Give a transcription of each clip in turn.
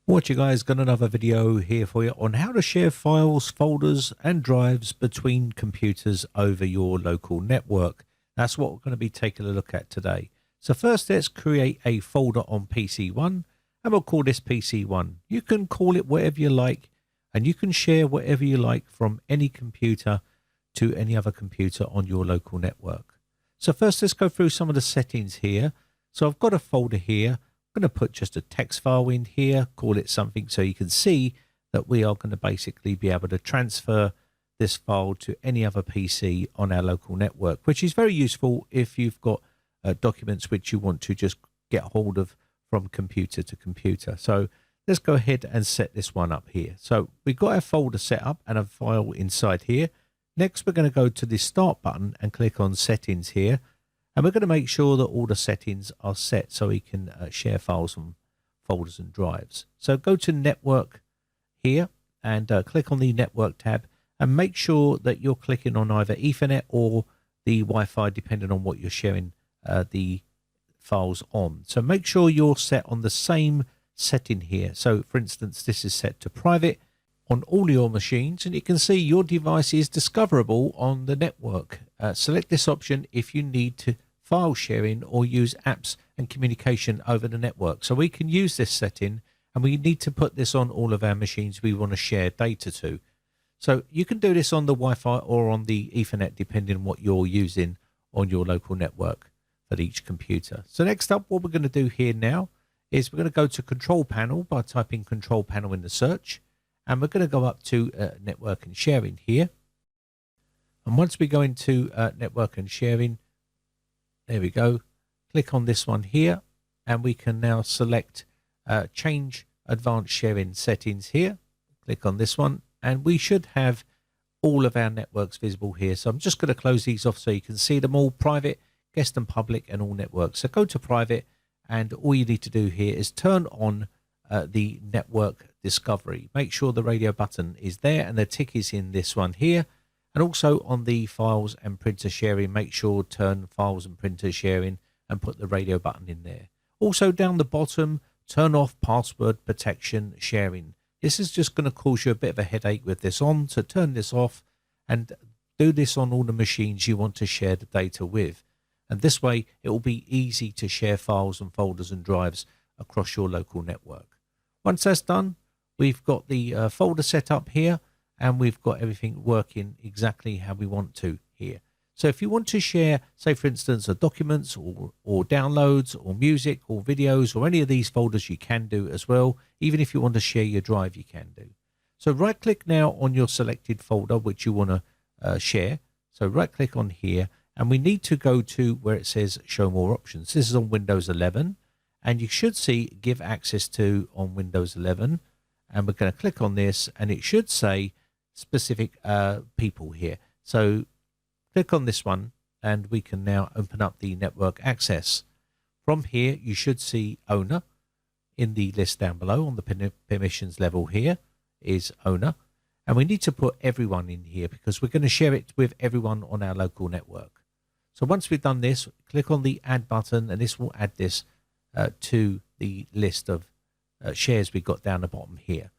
What you guys, got another video here for you on how to share files, folders and drives between computers over your local network. That's what we're going to be taking a look at today. So first, let's create a folder on PC1 and we'll call this PC1. You can call it whatever you like and you can share whatever you like from any computer to any other computer on your local network. So first, let's go through some of the settings here. So I've got a folder here. I'm going to put just a text file in here, call it something so you can see that we are going to basically be able to transfer this file to any other PC on our local network, which is very useful if you've got documents which you want to just get hold of from computer to computer. So let's go ahead and set this one up here. So we've got our folder set up and a file inside here. Next, we're going to go to the Start button and click on Settings here. And we're going to make sure that all the settings are set so we can share files and folders and drives. So go to Network here and click on the Network tab and make sure that you're clicking on either Ethernet or the Wi-Fi depending on what you're sharing the files on. So make sure you're set on the same setting here. So for instance, this is set to private on all your machines and you can see your device is discoverable on the network. Select this option if you need to file sharing or use apps and communication over the network. So we can use this setting and we need to put this on all of our machines we want to share data to. So you can do this on the Wi-Fi or on the Ethernet depending on what you're using on your local network for each computer. So next up, what we're going to do here now is we're going to go to Control Panel by typing Control Panel in the search, and we're going to go up to Network and Sharing here. And once we go into Network and Sharing, there we go. Click on this one here and we can now select Change Advanced Sharing Settings here. Click on this one and we should have all of our networks visible here. So I'm just going to close these off so you can see them all: private, guest and public, and all networks. So go to private and all you need to do here is turn on the network discovery. Make sure the radio button is there and the tick is in this one here. And also on the files and printer sharing, make sure turn files and printer sharing and put the radio button in there. Also down the bottom, turn off password protection sharing. This is just going to cause you a bit of a headache with this on, so turn this off and do this on all the machines you want to share the data with. And this way it will be easy to share files and folders and drives across your local network. Once that's done, we've got the folder set up here. And we've got everything working exactly how we want to here. So if you want to share, say for instance, documents or downloads or music or videos or any of these folders, you can do as well. Even if you want to share your drive, you can do. So right click now on your selected folder which you want to share. So right click on here and we need to go to where it says show more options. This is on Windows 11 and you should see give access to on Windows 11. And we're going to click on this and it should say specific people here. So click on this one and we can now open up the network access. From here you should see owner in the list down below. On the permissions level here is owner, and we need to put everyone in here because we're going to share it with everyone on our local network. So once we've done this, click on the add button and this will add this to the list of shares we got down the bottom here.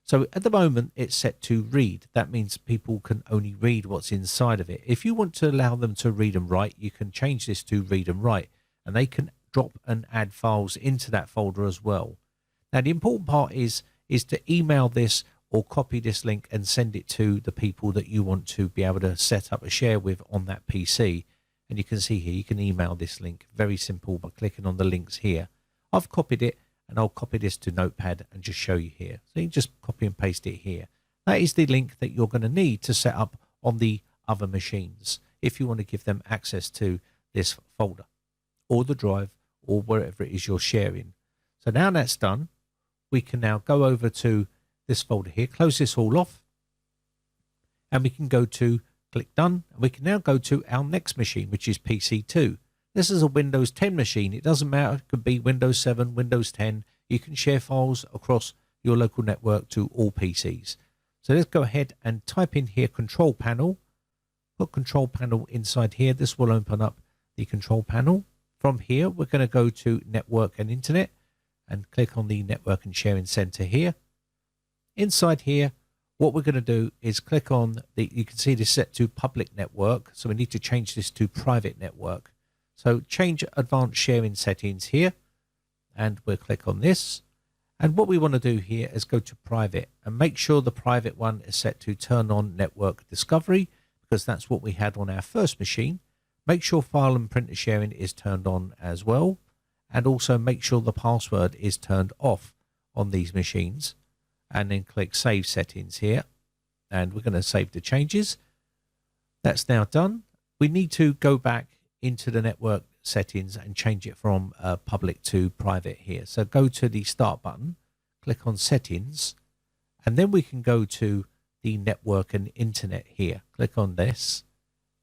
So at the moment it's set to read. That means people can only read what's inside of it. If you want to allow them to read and write, you can change this to read and write, and they can drop and add files into that folder as well. Now the important part is to email this or copy this link and send it to the people that you want to be able to set up a share with on that PC. And you can see here, you can email this link. Very simple by clicking on the links here. I've copied it. And I'll copy this to Notepad and just show you here. So you can just copy and paste it here. That is the link that you're going to need to set up on the other machines if you want to give them access to this folder or the drive or wherever it is you're sharing. So now that's done, we can now go over to this folder here, close this all off, and we can go to click done. And we can now go to our next machine, which is PC2. This is a Windows 10 machine. It doesn't matter. It could be Windows 7, Windows 10. You can share files across your local network to all PCs. So let's go ahead and type in here Control Panel. Put Control Panel inside here. This will open up the Control Panel. From here, we're going to go to Network and Internet. and click on the Network and Sharing Center here. Inside here, what we're going to do is click on you can see this set to public network. So we need to change this to private network. So change advanced sharing settings here, and we'll click on this. And what we want to do here is go to private and make sure the private one is set to turn on network discovery, because that's what we had on our first machine. Make sure file and printer sharing is turned on as well. And also make sure the password is turned off on these machines. And then click Save Settings here. And we're going to save the changes. That's now done. We need to go back into the network settings and change it from public to private here. So go to the Start button, click on Settings, and then we can go to the Network and Internet here. Click on this.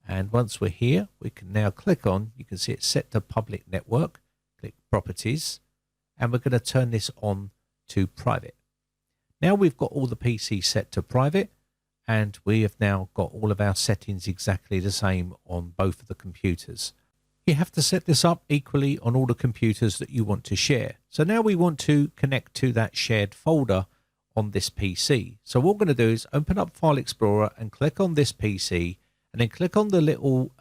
And once we're here, we can now click on, you can see it's set to public network. Click Properties, and we're going to turn this on to private. Now we've got all the PCs set to private, and we have now got all of our settings exactly the same on both of the computers. You have to set this up equally on all the computers that you want to share. So now we want to connect to that shared folder on this PC. So what we're going to do is open up File Explorer and click on this PC, and then click on the little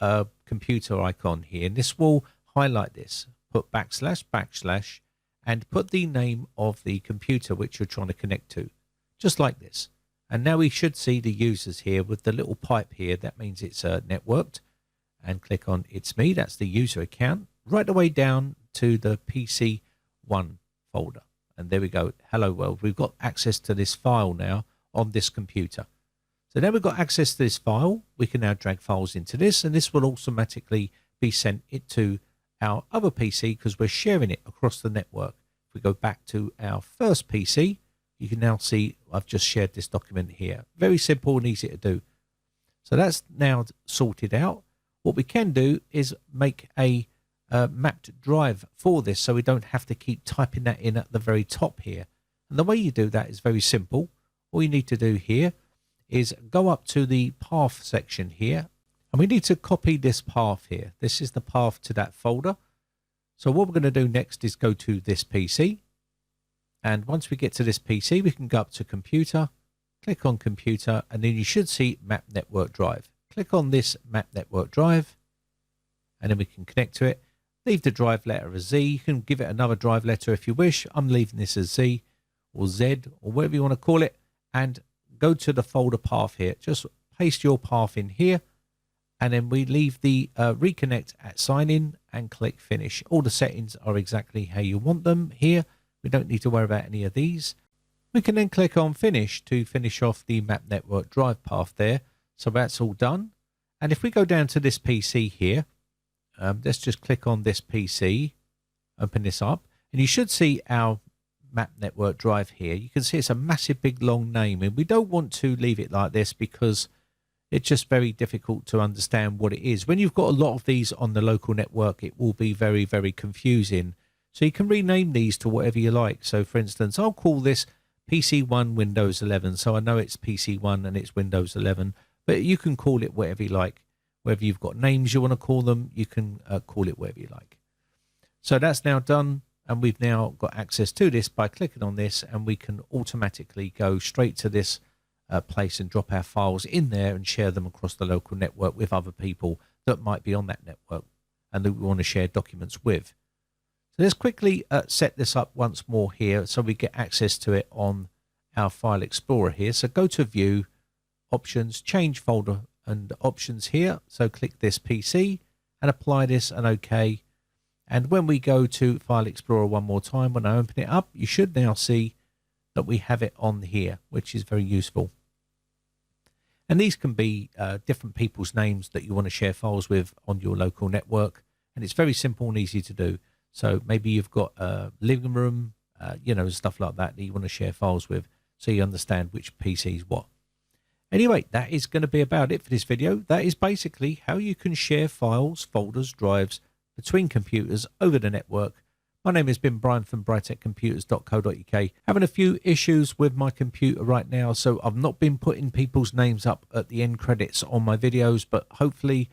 computer icon here, and this will highlight this. Put // and put the name of the computer which you're trying to connect to, just like this. And now we should see the users here with the little pipe here. That means it's networked. And click on It's Me. That's the user account. Right the way down to the PC1 folder. And there we go. Hello world. We've got access to this file now on this computer. So now we've got access to this file. We can now drag files into this, and this will automatically be sent to our other PC because we're sharing it across the network. If we go back to our first PC, you can now see I've just shared this document here. Very simple and easy to do. So that's now sorted out. What we can do is make a mapped drive for this, so we don't have to keep typing that in at the very top here. And the way you do that is very simple. All you need to do here is go up to the path section here, and we need to copy this path here. This is the path to that folder. So what we're going to do next is go to this PC. And once we get to this PC, we can go up to Computer, click on Computer, and then you should see Map Network Drive. Click on this Map Network Drive, and then we can connect to it. Leave the drive letter as Z. You can give it another drive letter if you wish. I'm leaving this as Z or Z or whatever you want to call it. And go to the folder path here. Just paste your path in here. And then we leave the reconnect at sign in and click finish. All the settings are exactly how you want them here. We don't need to worry about any of these. We can then click on finish to finish off the map network drive path there. So that's all done. And if we go down to this PC here, let's just click on this PC, open this up, and you should see our map network drive here. You can see it's a massive big long name, and we don't want to leave it like this because it's just very difficult to understand what it is. When you've got a lot of these on the local network, it will be very, very confusing. So you can rename these to whatever you like. So for instance, I'll call this PC1 Windows 11. So I know it's PC1 and it's Windows 11, but you can call it whatever you like. Whether you've got names you want to call them, you can call it whatever you like. So that's now done. And we've now got access to this by clicking on this, and we can automatically go straight to this place and drop our files in there and share them across the local network with other people that might be on that network and that we want to share documents with. So let's quickly set this up once more here so we get access to it on our File Explorer here. So go to View, Options, Change Folder and Options here. So click this PC and apply this and OK. And when we go to File Explorer one more time, when I open it up, you should now see that we have it on here, which is very useful. And these can be different people's names that you want to share files with on your local network. And it's very simple and easy to do. So maybe you've got a living room, stuff like that you want to share files with, so you understand which PC is what. Anyway, that is going to be about it for this video. That is basically how you can share files, folders, drives between computers over the network. My name has been Brian from briteccomputers.co.uk. Having a few issues with my computer right now, so I've not been putting people's names up at the end credits on my videos, but hopefully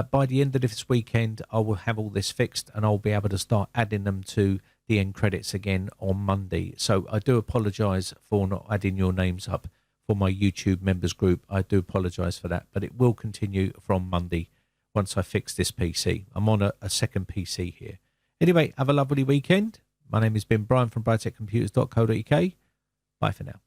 by the end of this weekend I will have all this fixed and I'll be able to start adding them to VPN credits again on Monday. So I do apologize for not adding your names up for my YouTube members group. I do apologize for that, but it will continue from Monday once I fix this PC. I'm on a second PC here. Anyway, have a lovely weekend. My name has been Brian from briteccomputers.co.uk. Bye for now.